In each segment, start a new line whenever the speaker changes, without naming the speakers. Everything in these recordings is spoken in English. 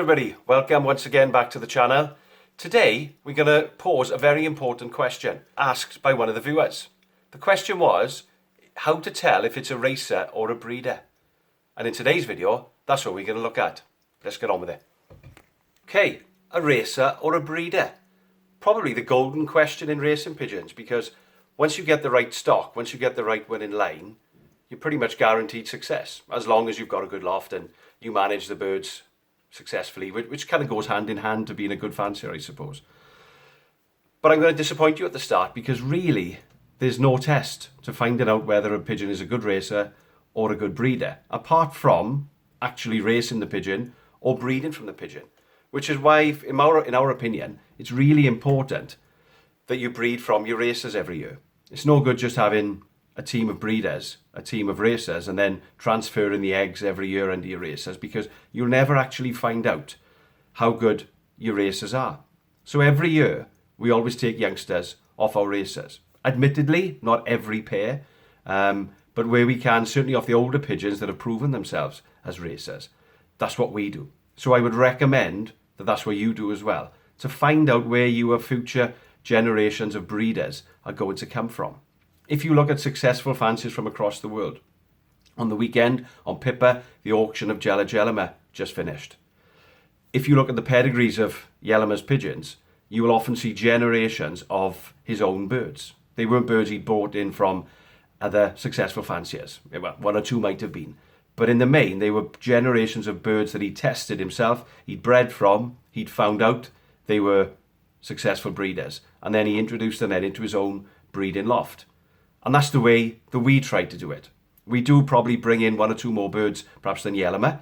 everybody, welcome once again back to the channel. Today we're going to pose a very important question asked by one of the viewers. The question was how to tell if it's a racer or a breeder. And in today's video, that's what we're going to look at. Let's get on with it. Okay, a racer or a breeder? Probably the golden question in racing pigeons, because once you get the right stock, once you get the right one in line, you're pretty much guaranteed success, as long as you've got a good loft and you manage the birds successfully, which kind of goes hand in hand to being a good fancier, I suppose. But I'm going to disappoint you at the start, because really there's no test to finding out whether a pigeon is a good racer or a good breeder, apart from actually racing the pigeon or breeding from the pigeon, which is why, in our opinion, it's really important that you breed from your racers every year. It's no good just having a team of breeders, a team of racers, and then transferring the eggs every year into your racers, because you'll never actually find out how good your racers are. So every year, we always take youngsters off our racers. Admittedly, not every pair, but where we can, certainly off the older pigeons that have proven themselves as racers. That's what we do. So I would recommend that that's what you do as well, to find out where your future generations of breeders are going to come from. If you look at successful fanciers from across the world, on the weekend, on Pippa, the auction of Jella Jellama just finished. If you look at the pedigrees of Jellama's pigeons, you will often see generations of his own birds. They weren't birds he'd brought in from other successful fanciers. Well, one or two might have been. But in the main, they were generations of birds that he tested himself, he'd bred from, he'd found out they were successful breeders, and then he introduced them then into his own breeding loft. And that's the way that we try to do it. We do probably bring in one or two more birds, perhaps than Jellama,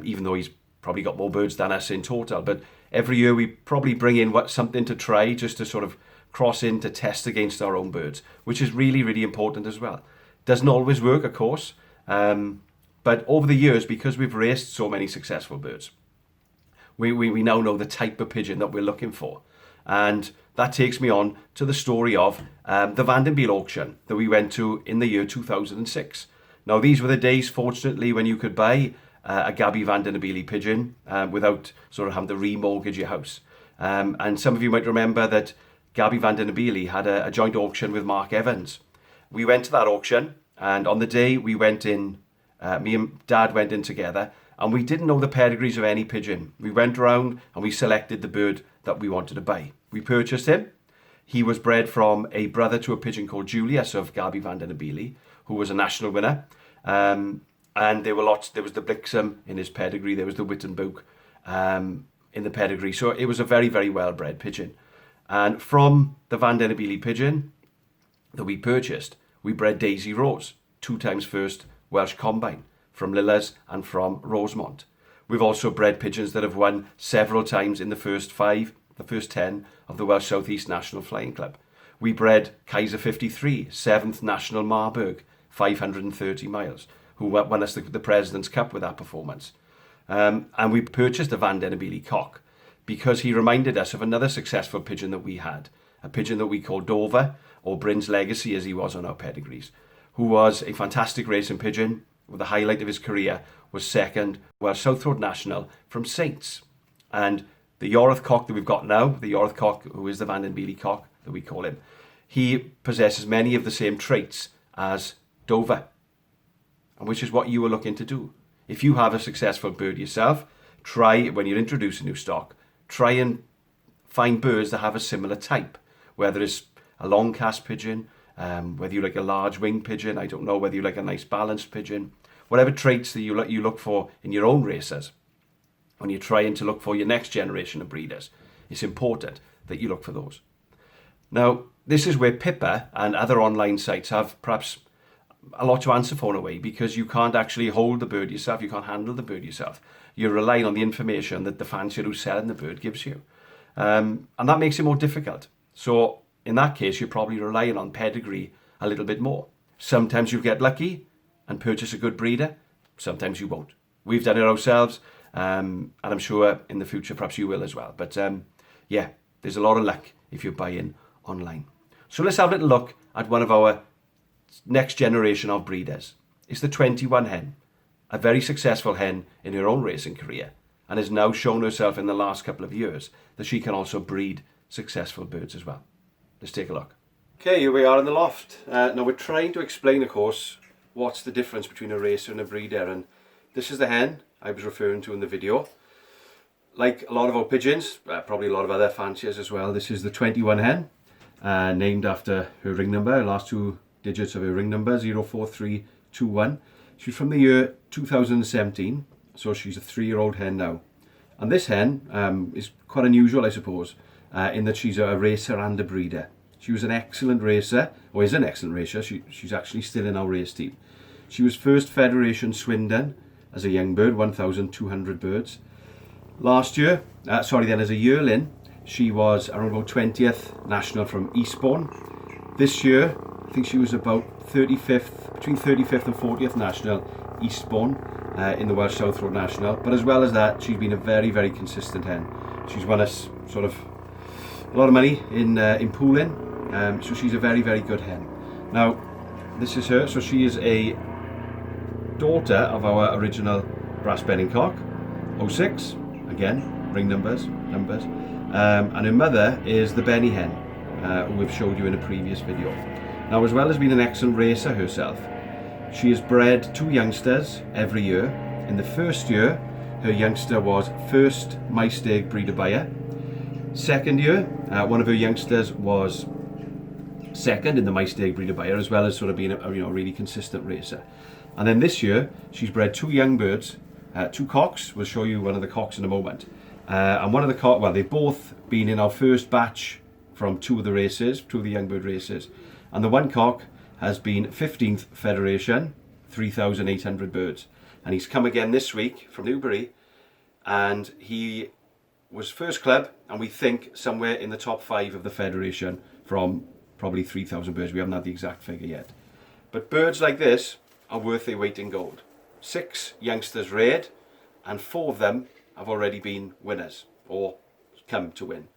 even though he's probably got more birds than us in total. But every year we probably bring in something to try, just to sort of cross in to test against our own birds, which is really, really important as well. Doesn't always work, of course, but over the years, because we've raced so many successful birds, we now know the type of pigeon that we're looking for. And that takes me on to the story of the Vandenbiel auction that we went to in the year 2006. Now, these were the days, fortunately, when you could buy a Gabby Vandenbiel pigeon without sort of having to remortgage your house. And some of you might remember that Gabby Vandenbiel had a joint auction with Mark Evans. We went to that auction, and on the day we went in, me and Dad went in together, and we didn't know the pedigrees of any pigeon. We went around and we selected the bird that we wanted to buy. We purchased him. He was bred from a brother to a pigeon called Julius of Gabby Vandenbiel, who was a national winner. And there were lots. There was the Blixham in his pedigree. There was the Wittenbuch in the pedigree. So it was a very, very well-bred pigeon. And from the Vandenbiel pigeon that we purchased, we bred Daisy Rose, 2 times first Welsh combine, from Lillas and from Rosemont. We've also bred pigeons that have won several times in the first 5, the first 10 of the Welsh South East National Flying Club. We bred Kaiser 53, 7th National Marburg, 530 miles, who won us the President's Cup with that performance. And we purchased a Vandenbiel cock because he reminded us of another successful pigeon that we had, a pigeon that we called Dover, or Bryn's Legacy as he was on our pedigrees, who was a fantastic racing pigeon. The highlight of his career was 2nd Welsh South Road National from Saints. And the Yoreth cock that we've got now, the Yoreth cock, who is the Vandenbiel cock that we call him, he possesses many of the same traits as Dover, and which is what you are looking to do. If you have a successful bird yourself, try, when you're introducing new stock, try and find birds that have a similar type, whether it's a long cast pigeon, whether you like a large winged pigeon, I don't know, whether you like a nice balanced pigeon, whatever traits that you look for in your own racers. When you're trying to look for your next generation of breeders, it's important that you look for those. Now, this is where Pippa and other online sites have perhaps a lot to answer for in a way, because you can't actually hold the bird yourself, you can't handle the bird yourself. You're relying on the information that the fancier who's selling the bird gives you. And that makes it more difficult. So in that case, you're probably relying on pedigree a little bit more. Sometimes you get lucky and purchase a good breeder, sometimes you won't. We've done it ourselves, and I'm sure in the future perhaps you will as well. But yeah, there's a lot of luck if you're buying online. So let's have a little look at one of our next generation of breeders. It's the 21 hen, a very successful hen in her own racing career, and has now shown herself in the last couple of years that she can also breed successful birds as well. Let's take a look. Okay, here we are in the loft. Now we're trying to explain, of course, what's the difference between a racer and a breeder, and this is the hen I was referring to in the video. Like a lot of our pigeons, probably a lot of other fanciers as well, this is the 21 hen, named after her ring number, her last two digits of her ring number, 04321. She's from the year 2017, so she's a 3-year-old hen now. And this hen is quite unusual, I suppose, in that she's a racer and a breeder. She was an excellent racer, or is an excellent racer. She's actually still in our race team. She was first Federation Swindon as a young bird, 1,200 birds. Last year, as a yearling, she was around about 20th national from Eastbourne. This year, I think she was about 35th, between 35th and 40th national Eastbourne in the Welsh South Road National. But as well as that, she's been a very, very consistent hen. She's won us sort of a lot of money in pooling, so she's a very, very good hen. Now, this is her. So she is a daughter of our original brass bedding cock, 06. Again, ring numbers. And her mother is the Benny hen, who we've showed you in a previous video. Now, as well as being an excellent racer herself, she has bred 2 youngsters every year. In the first year, her youngster was first Maesteg breeder buyer. Second year, one of her youngsters was second in the Maesteg breeder buyer, as well as sort of being a really consistent racer. And then this year, she's bred 2 young birds, 2 cocks. We'll show you one of the cocks in a moment. And one of the cocks, well, they've both been in our first batch from 2 of the races, 2 of the young bird races. And the one cock has been 15th Federation, 3,800 birds. And he's come again this week from Newbury, and he was first club, and we think somewhere in the top 5 of the Federation from probably 3,000 birds. We haven't had the exact figure yet. But birds like this are worth their weight in gold. 6 youngsters reared, and 4 of them have already been winners, or come to win.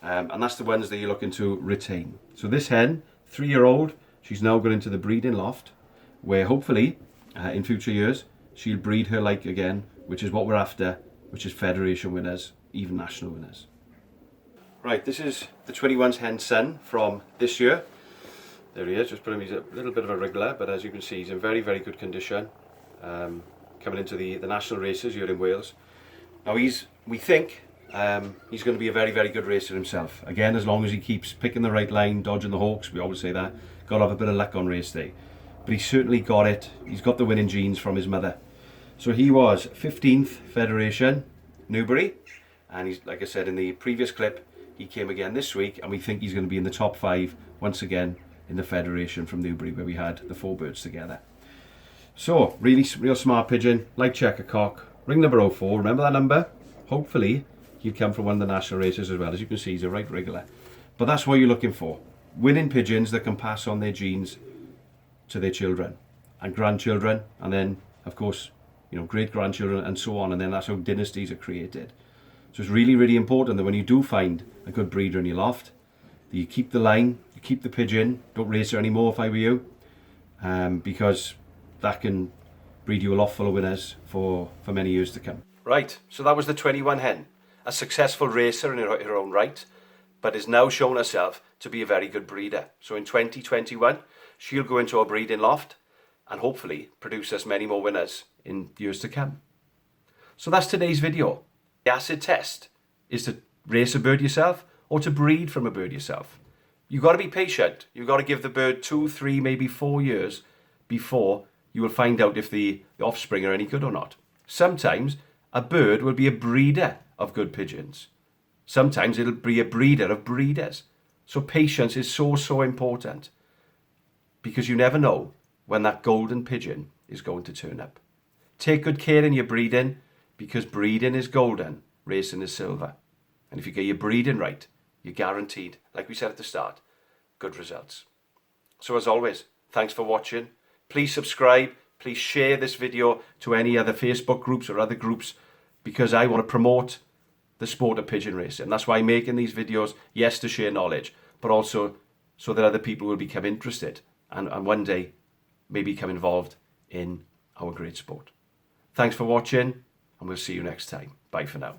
And that's the ones that you're looking to retain. So this hen, 3-year-old, she's now going into the breeding loft, where hopefully, in future years, she'll breed her like again, which is what we're after, which is Federation winners, even national winners. Right, this is the 21's hen son from this year. There he is, just put him, he's a little bit of a wriggler, but as you can see, he's in very, very good condition. Coming into the national races here in Wales. Now we think he's going to be a very, very good racer himself. Again, as long as he keeps picking the right line, dodging the hawks, we always say that. Got to have a bit of luck on race day. But he's certainly got it. He's got the winning genes from his mother. So he was 15th Federation, Newbury. And he's, like I said in the previous clip, he came again this week, and we think he's going to be in the top 5 once again in the Federation from Newbury, where we had the 4 birds together. So, real smart pigeon, like checker cock, ring number 04, remember that number? Hopefully, he'll come from one of the national races as well. As you can see, he's a right wriggler. But that's what you're looking for. Winning pigeons that can pass on their genes to their children and grandchildren, and then, of course, great-grandchildren and so on, and then that's how dynasties are created. So it's really, really important that when you do find a good breeder in your loft, that you keep the line, you keep the pigeon, don't race her anymore if I were you, because that can breed you a lot full of winners for many years to come. Right, so that was the 21 hen, a successful racer in her own right, but has now shown herself to be a very good breeder. So in 2021, she'll go into our breeding loft and hopefully produce us many more winners in years to come. So that's today's video. The acid test is to race a bird yourself or to breed from a bird yourself. You've got to be patient. You've got to give the bird 2, 3, maybe 4 years before you will find out if the offspring are any good or not. Sometimes a bird will be a breeder of good pigeons. Sometimes it'll be a breeder of breeders. So patience is so, so important, because you never know when that golden pigeon is going to turn up. Take good care in your breeding, because breeding is golden, racing is silver. And if you get your breeding right, you're guaranteed, like we said at the start, good results. So as always, thanks for watching. Please subscribe. Please share this video to any other Facebook groups or other groups, because I want to promote the sport of pigeon racing. That's why I'm making these videos, yes, to share knowledge, but also so that other people will become interested and one day may become involved in our great sport. Thanks for watching. and we'll see you next time. Bye for now.